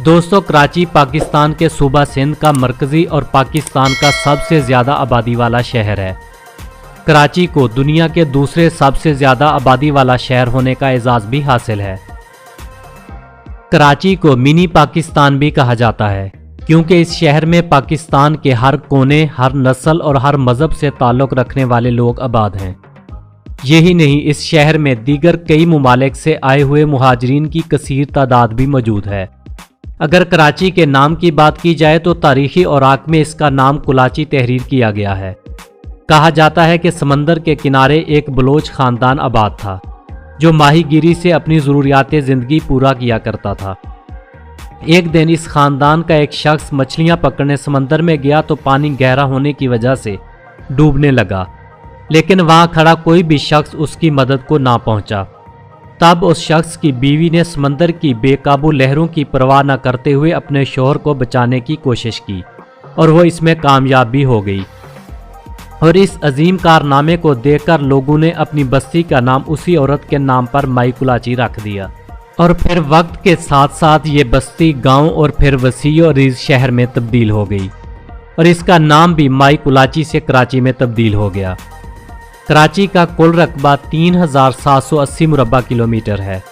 दोस्तों, कराची पाकिस्तान के सूबा सिंध का मरकजी और पाकिस्तान का सबसे ज़्यादा आबादी वाला शहर है। कराची को दुनिया के दूसरे सबसे ज़्यादा आबादी वाला शहर होने का एजाज़ भी हासिल है। कराची को मिनी पाकिस्तान भी कहा जाता है क्योंकि इस शहर में पाकिस्तान के हर कोने, हर नस्ल और हर मज़हब से ताल्लुक़ रखने वाले लोग आबाद हैं। यही नहीं, इस शहर में दीगर कई मुमालिक से आए हुए मुहाजिरीन की कसीर तादाद भी मौजूद है। अगर कराची के नाम की बात की जाए तो तारीखी औराक में इसका नाम कुलाची तहरीर किया गया है। कहा जाता है कि समंदर के किनारे एक बलोच ख़ानदान आबाद था जो माहीगीरी से अपनी ज़रूरियात ज़िंदगी पूरा किया करता था। एक दिन इस ख़ानदान का एक शख्स मछलियां पकड़ने समंदर में गया तो पानी गहरा होने की वजह से डूबने लगा, लेकिन वहां खड़ा कोई भी शख्स उसकी मदद को ना पहुंचा। तब उस शख्स की बीवी ने समंदर की बेकाबू लहरों की परवाह न करते हुए अपने शौहर को बचाने की कोशिश की और वो इसमें कामयाब भी हो गई। और इस अजीम कारनामे को देखकर लोगों ने अपनी बस्ती का नाम उसी औरत के नाम पर माई कुलाची रख दिया। और फिर वक्त के साथ साथ ये बस्ती गांव और फिर वसी और इस शहर में तब्दील हो गई और इसका नाम भी माई कुलाची से कराची में तब्दील हो गया। कराची का कुल रकबा 3780 मुरबा किलोमीटर है।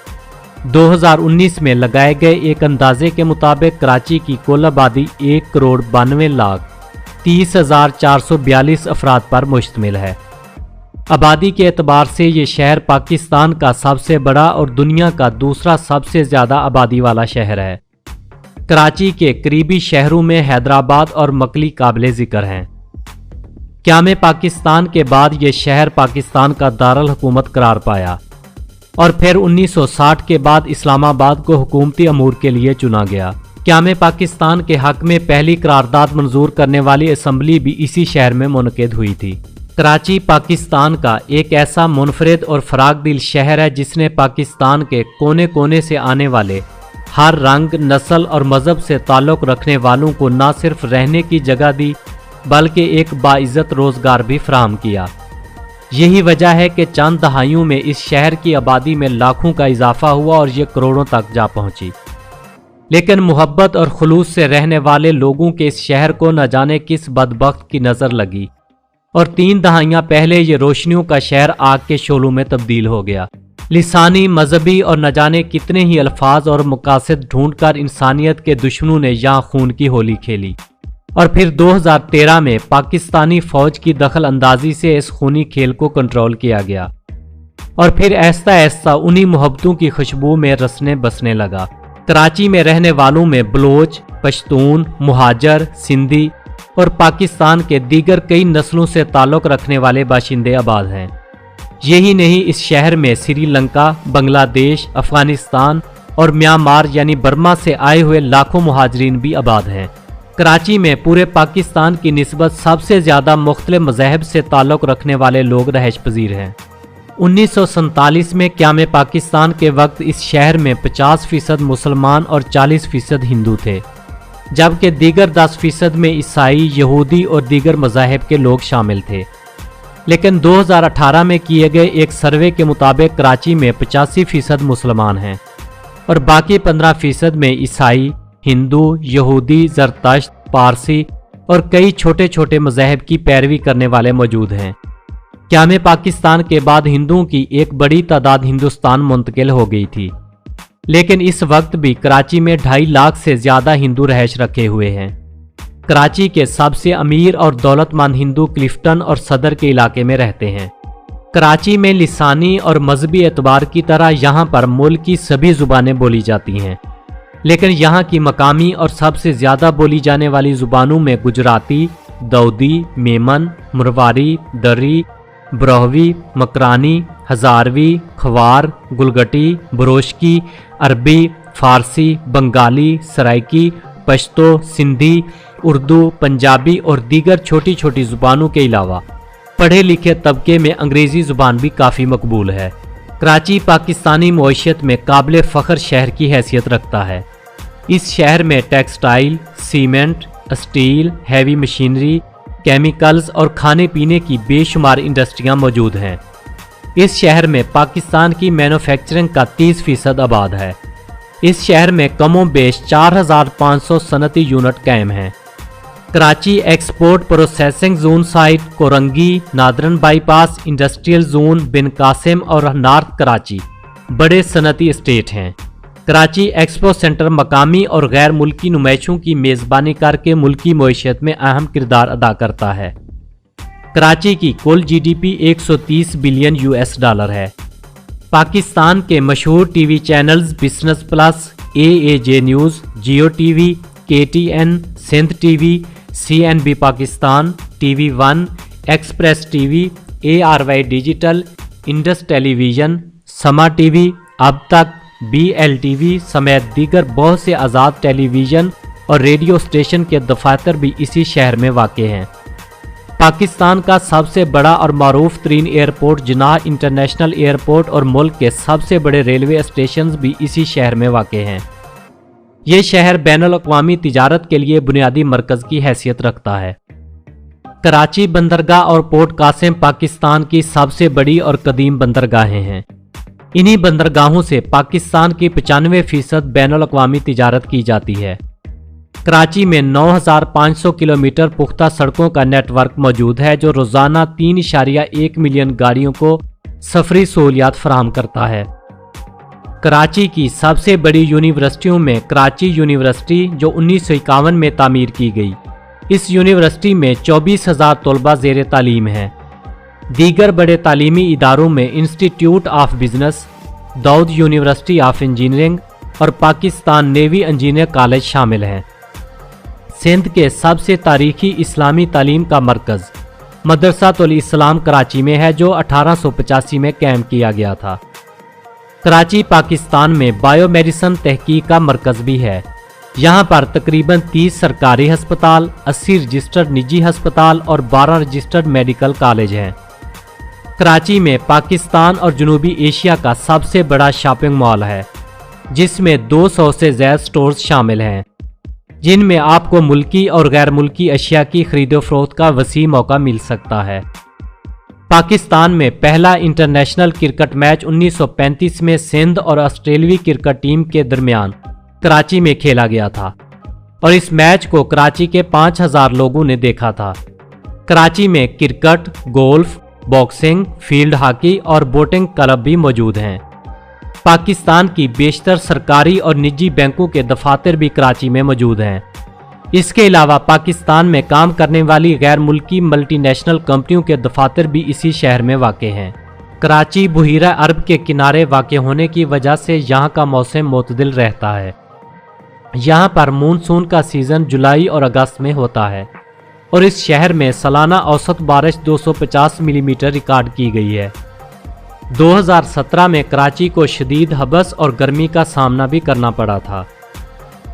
2019 में लगाए गए एक अंदाजे के मुताबिक कराची की कुल आबादी 1,92,30,442 अफराद पर मुश्तमिल है। आबादी के एतबार से ये शहर पाकिस्तान का सबसे बड़ा और दुनिया का दूसरा सबसे ज़्यादा आबादी वाला शहर है। कराची के करीबी शहरों में हैदराबाद और मकली काबिले ज़िक्र हैं। क़याम पाकिस्तान के बाद ये शहर पाकिस्तान का दारुल हुकूमत करार पाया और फिर 1960 के बाद इस्लामाबाद को हुकूमती अमूर के लिए चुना गया। क़याम पाकिस्तान के हक़ में पहली करारदाद मंजूर करने वाली असम्बली भी इसी शहर में मुनक़िद हुई थी। कराची पाकिस्तान का एक ऐसा मुनफरिद और फराग दिल शहर है जिसने पाकिस्तान के कोने कोने से आने वाले हर रंग, नस्ल और मज़हब से ताल्लुक़ रखने वालों को न सिर्फ रहने की जगह दी बल्कि एक बाइज़्ज़त रोज़गार भी फराहम किया। यही वजह है कि चंद दहाइयों में इस शहर की आबादी में लाखों का इजाफा हुआ और ये करोड़ों तक जा पहुंची। लेकिन मोहब्बत और खुलूस से रहने वाले लोगों के इस शहर को न जाने किस बदबख्त की नज़र लगी और 3 दहाइयाँ पहले ये रोशनियों का शहर आग के शोलों में तब्दील हो गया। लिसानी, मजहबी और न जाने कितने ही अल्फाज और मकासद ढूंढकर इंसानियत के दुश्मनों ने यहाँ खून की होली खेली और फिर 2013 में पाकिस्तानी फौज की दखल अंदाजी से इस खूनी खेल को कंट्रोल किया गया और फिर ऐसा ऐसा उन्हीं मोहब्बतों की खुशबू में रसने बसने लगा। कराची में रहने वालों में बलोच, पश्तून, मुहाजर, सिंधी और पाकिस्तान के दीगर कई नस्लों से ताल्लुक़ रखने वाले बाशिंदे आबाद हैं। यही नहीं, इस शहर में श्रीलंका, बांग्लादेश, अफगानिस्तान और म्यांमार यानी बर्मा से आए हुए लाखों मुहाजिरीन भी आबाद हैं। कराची में पूरे पाकिस्तान की निस्बत सबसे ज़्यादा मुख्तलिफ मज़ाहिब से ताल्लुक़ रखने वाले लोग रहायश पजीर हैं। 1947 में क़याम पाकिस्तान के वक्त इस शहर में 50% मुसलमान और 40% हिंदू थे, जबकि दीगर 10% में ईसाई, यहूदी और दीगर मज़ाहिब के लोग शामिल थे। लेकिन 2018 में किए गए एक सर्वे के मुताबिक कराची में 85% मुसलमान हैं और बाकी 15% में ईसाई, हिंदू, यहूदी, ज़रतश्त, पारसी और कई छोटे छोटे मज़ाहिब की पैरवी करने वाले मौजूद हैं। क़याम पाकिस्तान के बाद हिंदुओं की एक बड़ी तादाद हिंदुस्तान मुंतकिल हो गई थी, लेकिन इस वक्त भी कराची में 2.5 लाख से ज़्यादा हिंदू रहायश रखे हुए हैं। कराची के सबसे अमीर और दौलतमंद हिंदू क्लिफ्टन और सदर के इलाके में रहते हैं। कराची में लिसानी और मजहबी एतबार की तरह यहाँ पर मुल्क की सभी ज़ुबानें बोली जाती हैं, लेकिन यहाँ की मकामी और सबसे ज़्यादा बोली जाने वाली ज़ुबानों में गुजराती, दाऊदी, मेमन, मुरवारी, दर्री, ब्रोहवी, मकरानी, हज़ारवी, खवार, गुलगटी, बरोशकी, अरबी, फ़ारसी, बंगाली, सराइकी, पश्तो, सिंधी, उर्दू, पंजाबी और दीगर छोटी छोटी ज़ुबानों के अलावा पढ़े लिखे तबके में अंग्रेज़ी ज़ुबान भी काफ़ी मकबूल है। कराची पाकिस्तानी मईशत में काबिल फ़ख्र शहर की हैसियत रखता है। इस शहर में textile, cement, steel, heavy machinery, chemicals और खाने पीने की बेशुमार इंडस्ट्रियां मौजूद हैं। इस शहर में पाकिस्तान की मैन्युफैक्चरिंग का 30% आबाद है। इस शहर में कमो बेश 4500 सनती यूनिट कायम हैं। Karachi export processing zone site, Korangi, northern bypass, industrial zone, Bin Qasim और नॉर्थ कराची बड़े सनती एस्टेट हैं। कराची एक्सपो सेंटर मकामी और गैर मुल्की नुमाइशों की मेज़बानी करके मुल्की मईशत में अहम किरदार अदा करता है। कराची की कुल जीडीपी 130 बिलियन यूएस डॉलर है। पाकिस्तान के मशहूर TV channels Business Plus, AAJ News, Geo TV, KTN, Sindh TV, CNB Pakistan, TV1, Express TV, ARY Digital, Indus Television, Samaa TV, Abb Takk, BLTV समेत दीगर बहुत से आज़ाद टेलीविज़न और रेडियो स्टेशन के दफातर भी इसी शहर में वाक़ हैं। पाकिस्तान का सबसे बड़ा और मारूफ तरीन एयरपोर्ट जिनाह इंटरनेशनल एयरपोर्ट और मुल्क के सबसे बड़े रेलवे स्टेशन भी इसी शहर में वाक़ हैं। ये शहर बैनुल अक़वामी तिजारत के लिए बुनियादी मरकज़ की हैसियत रखता है। कराची बंदरगाह और पोर्ट कासिम पाकिस्तान की सबसे बड़ी और कदीम बंदरगाहें हैं। इन्हीं बंदरगाहों से पाकिस्तान की 95% बैनुल अक़वामी तिजारत की जाती है। कराची में 9500 किलोमीटर पुख्ता सड़कों का नेटवर्क मौजूद है जो रोज़ाना 3.1 मिलियन गाड़ियों को सफरी सहूलियात फराहम करता है। कराची की सबसे बड़ी यूनिवर्सिटियों में कराची यूनिवर्सिटी जो 1951 में तामीर की गई। इस यूनिवर्सिटी में 24,000 तलबा ज़ेर तालीम हैं। दीगर बड़े तालीमी इदारों में institute of business, Dawood university of engineering और पाकिस्तान नेवी इंजीनियर कॉलेज शामिल हैं। सिंध के सबसे तारीखी इस्लामी तालीम का मरकज़ मदरसातुल इस्लाम कराची में है जो 1885 में कायम किया गया था। कराची पाकिस्तान में बायोमेडिसन तहकीक का मरकज़ भी है। यहाँ पर तकरीबन 30 सरकारी हस्पताल, 80 रजिस्टर्ड निजी हस्पताल और 12 रजिस्टर्ड मेडिकल कॉलेज हैं। कराची में पाकिस्तान और जनूबी एशिया का सबसे बड़ा शॉपिंग मॉल है जिसमें 200 से ज़्यादा स्टोर्स शामिल हैं जिनमें आपको मुल्की और गैर मुल्की अशिया की खरीदो फरोख्त का वसी मौका मिल सकता है। पाकिस्तान में पहला इंटरनेशनल क्रिकेट मैच 1935 में सिंध और ऑस्ट्रेलियाई क्रिकेट टीम के दरमियान कराची में खेला गया था और इस मैच को कराची के 5000 लोगों ने देखा था। कराची में cricket, golf, boxing, field hockey और बोटिंग क्लब भी मौजूद हैं। पाकिस्तान की बेशतर सरकारी और निजी बैंकों के दफातर भी कराची में मौजूद हैं। इसके अलावा पाकिस्तान में काम करने वाली गैर मुल्की मल्टीनेशनल कंपनियों के दफातर भी इसी शहर में वाक़ हैं। कराची बुहीरा अरब के किनारे वाक़ होने की वजह से यहाँ का मौसम मोतदिल रहता है। यहाँ पर मानसून का सीज़न जुलाई और अगस्त में होता है और इस शहर में सालाना औसत बारिश 250 मिलीमीटर रिकॉर्ड की गई है। 2017 में कराची को शदीद हबस और गर्मी का सामना भी करना पड़ा था।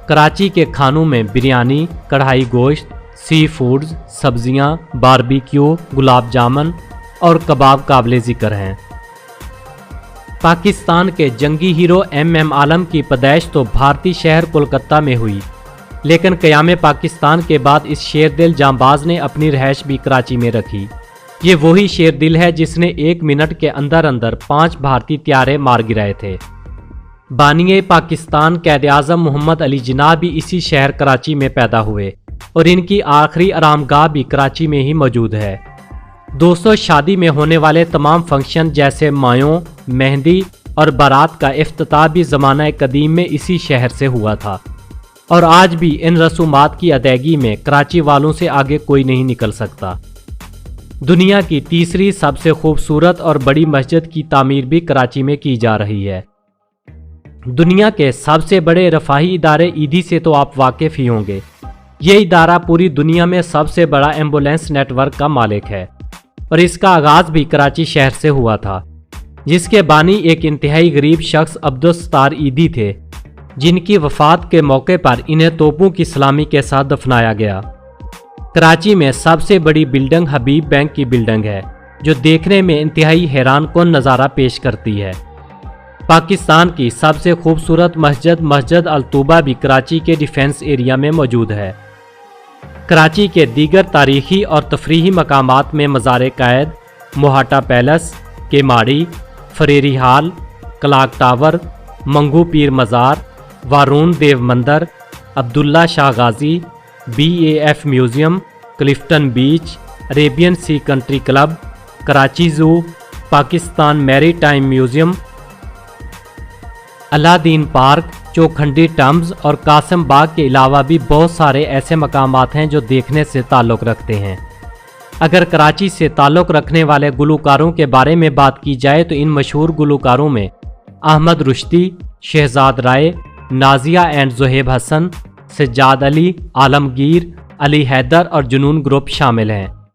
कराची के खानों में बिरयानी, कढ़ाई गोश्त, सी फूड्स, सब्जियां, बारबेक्यू, गुलाब जामुन और कबाब काबिले ज़िक्र हैं। पाकिस्तान के जंगी हीरो MM आलम की पैदाइश तो भारतीय शहर कोलकाता में हुई, लेकिन क़याम पाकिस्तान के बाद इस शेरदिल जांबाज ने अपनी रहायश भी कराची में रखी। ये वही शेरदिल है जिसने 1 मिनट के अंदर अंदर 5 भारतीय त्यारे मार गिराए थे। बानिए पाकिस्तान कैद-ए-आज़म मोहम्मद अली जिन्ना भी इसी शहर कराची में पैदा हुए और इनकी आखिरी आरामगाह भी कराची में ही मौजूद है। दोस्तों, शादी में होने वाले तमाम फंक्शन जैसे मायों, मेहंदी और बारात का इफ्तिताह भी ज़माना कदीम में इसी शहर से हुआ था और आज भी इन रसूमात की अदायगी में कराची वालों से आगे कोई नहीं निकल सकता। दुनिया की तीसरी सबसे खूबसूरत और बड़ी मस्जिद की तामीर भी कराची में की जा रही है। दुनिया के सबसे बड़े रफाही इदारे ईदी से तो आप वाकिफ़ ही होंगे। ये इदारा पूरी दुनिया में सबसे बड़ा एम्बुलेंस नेटवर्क का मालिक है और इसका आगाज़ भी कराची शहर से हुआ था, जिसके बानी एक इंतहाई गरीब शख्स अब्दुल-सत्तार ईदी थे, जिनकी वफ़ात के मौके पर इन्हें तोपों की सलामी के साथ दफनाया गया। कराची में सबसे बड़ी बिल्डिंग हबीब बैंक की बिल्डिंग है, जो देखने में इंतहाई हैरानकुन नज़ारा पेश करती है। पाकिस्तान की सबसे खूबसूरत मस्जिद अल-तूबा भी कराची के डिफेंस एरिया में मौजूद है। कराची के दीगर तारीखी और तफरीही मकामात में मज़ार-ए-क़ायद, मोहाटा पैलेस, केमाड़ी, फरेरी हाल, क्लॉक टावर, मंगू पीर मज़ार, وارون دیو مندر، عبداللہ شاہ غازی، BAF میوزیم، کلفٹن بیچ، عریبین سی کنٹری کلب، کراچی زو، پاکستان میری ٹائم میوزیم، الادین پارک، چوکھنڈی ٹمبز اور قاسم باغ کے علاوہ بھی بہت سارے ایسے مقامات ہیں جو دیکھنے سے تعلق رکھتے ہیں۔ اگر کراچی سے تعلق رکھنے والے گلوکاروں کے بارے میں بات کی جائے تو ان مشہور گلوکاروں میں احمد رشدی، شہزاد رائے، نازیہ اینڈ زہیب حسن، سجاد علی، عالمگیر، علی حیدر اور جنون گروپ شامل ہیں۔